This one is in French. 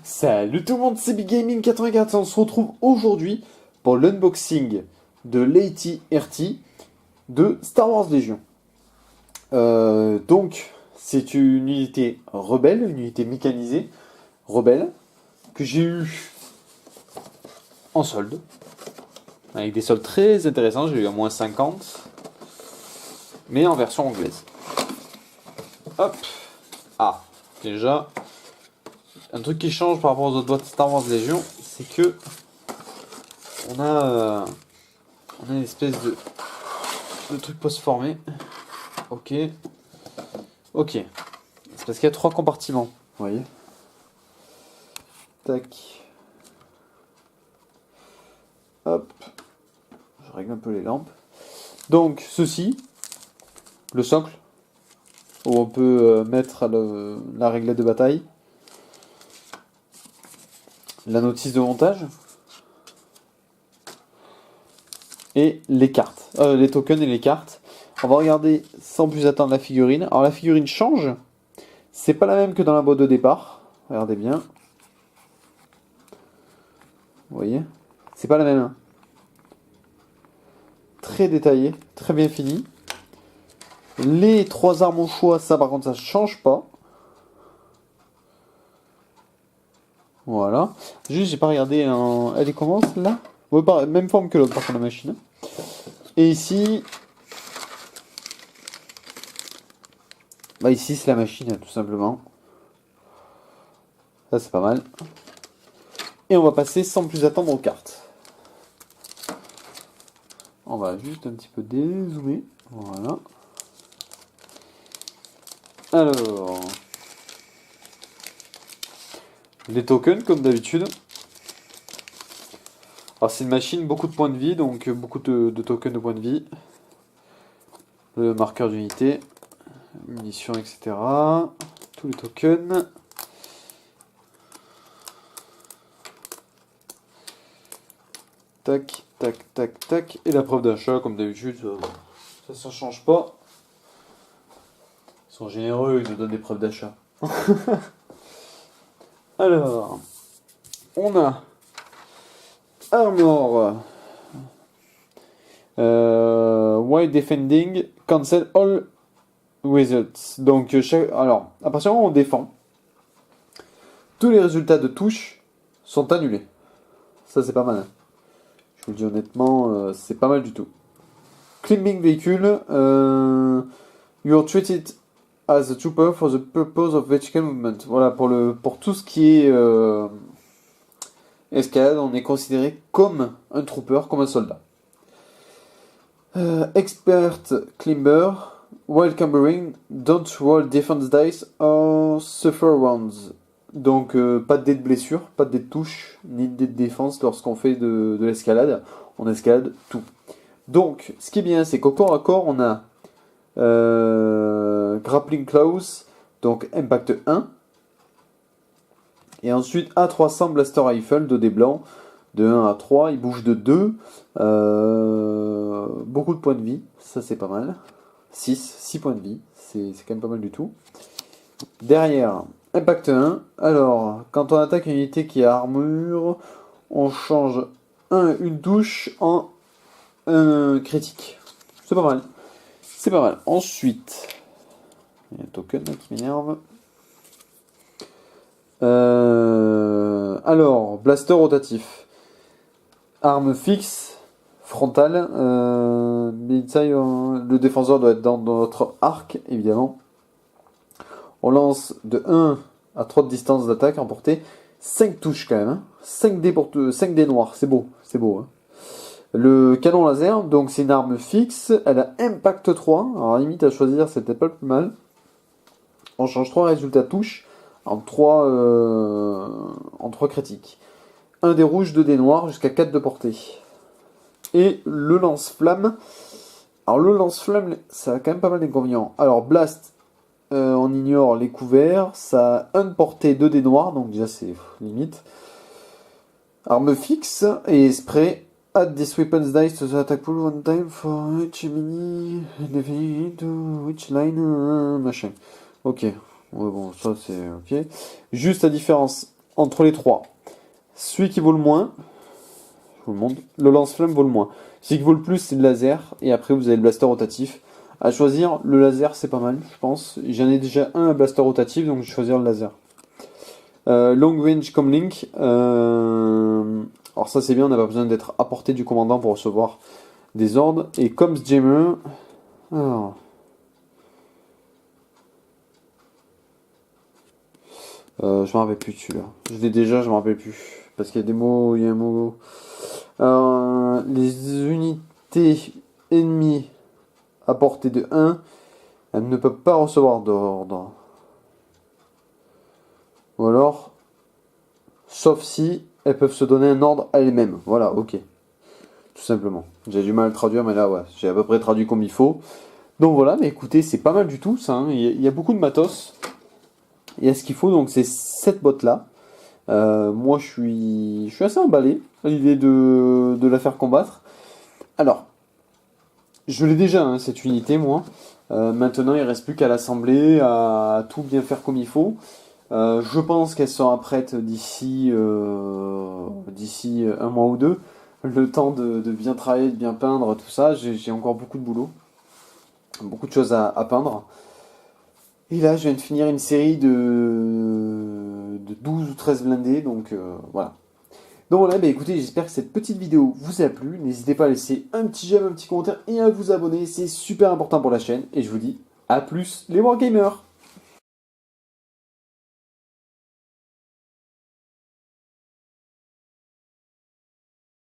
Salut tout le monde, c'est Big Gaming 84. On se retrouve aujourd'hui pour l'unboxing de l'AT-RT de Star Wars Légion. Donc, c'est une unité rebelle, une unité mécanisée rebelle que j'ai eu en solde, avec des soldes très intéressants. J'ai eu à moins 50, mais en version anglaise. Hop, ah, déjà. Un truc qui change par rapport aux autres boîtes Star Wars Légion, c'est que on a une espèce de truc post-formé. Ok. Ok. C'est parce qu'il y a 3 compartiments. Vous voyez. Tac. Hop. Je règle un peu les lampes. Donc, ceci. Le socle. Où on peut mettre la réglette de bataille. La notice de montage. Et les cartes. Les tokens et les cartes. On va regarder sans plus attendre la figurine. Alors la figurine change. C'est pas la même que dans la boîte de départ. Regardez bien. Vous voyez. C'est pas la même. Hein. Très détaillé. Très bien fini. Les 3 armes au choix, ça par contre ça change pas. Voilà. Juste j'ai pas regardé. Elle est comment celle-là? Ouais, même forme que l'autre par contre la machine. Et ici. Bah ici c'est la machine tout simplement. Ça c'est pas mal. Et on va passer sans plus attendre aux cartes. On va juste un petit peu dézoomer. Voilà. Alors. Les tokens comme d'habitude. Alors c'est une machine, beaucoup de points de vie, donc beaucoup de tokens de points de vie. Le marqueur d'unité. Munitions, etc. Tous les tokens. Tac, tac, tac, tac. Et la preuve d'achat, comme d'habitude, ça change pas. Ils sont généreux, ils nous donnent des preuves d'achat. Alors, on a Armor. While defending, cancel all results. Donc, alors, à partir du moment où on défend, tous les résultats de touche sont annulés. Ça, c'est pas mal. Hein. Je vous le dis honnêtement, c'est pas mal du tout. Climbing véhicule. You are treated as a trooper for the purpose of vertical movement. Voilà, pour tout ce qui est escalade, on est considéré comme un trooper, comme un soldat. Expert climber. While clambering, don't roll defense dice or suffer wounds. Donc pas de dés de blessure, pas de dés de touche, ni de dés de défense lorsqu'on fait de l'escalade. On escalade tout. Donc ce qui est bien, c'est qu'au corps à corps, on a grappling claws, donc impact 1. Et ensuite A300 blaster rifle, 2 dés blancs, de 1 à 3, il bouge de 2. Beaucoup de points de vie, ça c'est pas mal. 6 points de vie, c'est quand même pas mal du tout. Derrière, impact 1. Alors, quand on attaque une unité qui a armure, on change une touche en un critique. C'est pas mal. C'est pas mal. Ensuite, il y a un token là qui m'énerve. Alors, blaster rotatif. Arme fixe. Frontale, le défenseur doit être dans notre arc, évidemment. On lance de 1 à 3 de distance d'attaque en portée. 5 touches quand même. Hein. 5 dés noirs, c'est beau. C'est beau. Hein. Le canon laser, donc c'est une arme fixe. Elle a impact 3. Alors limite à choisir, c'est peut-être pas le plus mal. On change 3 résultats touches en 3 critiques. 1 dé rouge, 2 dés noirs, jusqu'à 4 de portée. Et le lance-flamme. Alors le lance-flamme, ça a quand même pas mal d'inconvénients. Alors blast, on ignore les couverts. Ça a 1 de portée, 2 dés noirs, donc déjà c'est limite. Arme fixe et spray. Add this weapons dice to the attack pool one time for each mini to which line machin. Ok. Ouais, bon, ça c'est ok. Juste la différence entre les trois. Celui qui vaut le moins, je vous le montre, le lance-flamme vaut le moins. Celui qui vaut le plus, c'est le laser, et après vous avez le blaster rotatif. À choisir, le laser c'est pas mal, je pense. J'en ai déjà un blaster rotatif, donc je vais choisir le laser. Long range comme Link. Alors ça c'est bien, on n'a pas besoin d'être à portée du commandant pour recevoir des ordres. Et comme Jammer. Alors. Je m'en rappelle plus de celui-là. Je l'ai déjà, je m'en rappelle plus. Parce qu'il y a des mots, il y a un mot. Les unités ennemies à portée de 1, elles ne peuvent pas recevoir d'ordre. Ou alors, sauf si elles peuvent se donner un ordre à elles-mêmes. Voilà, ok. Tout simplement. J'ai du mal à le traduire, mais là, ouais, j'ai à peu près traduit comme il faut. Donc voilà, mais écoutez, c'est pas mal du tout, ça. Hein. Il y a beaucoup de matos. Il y a ce qu'il faut, donc c'est cette botte-là. Moi, je suis assez emballé à l'idée de la faire combattre. Alors, je l'ai déjà, hein, cette unité, moi. Maintenant, il ne reste plus qu'à l'assembler, à tout bien faire comme il faut. Je pense qu'elle sera prête d'ici un mois ou deux. Le temps de bien travailler, de bien peindre, tout ça. J'ai encore beaucoup de boulot. Beaucoup de choses à peindre. Et là, je viens de finir une série de 12 ou 13 blindés, donc voilà. Donc voilà, bah écoutez, j'espère que cette petite vidéo vous a plu. N'hésitez pas à laisser un petit j'aime, un petit commentaire et à vous abonner, c'est super important pour la chaîne. Et je vous dis à plus les Wargamers!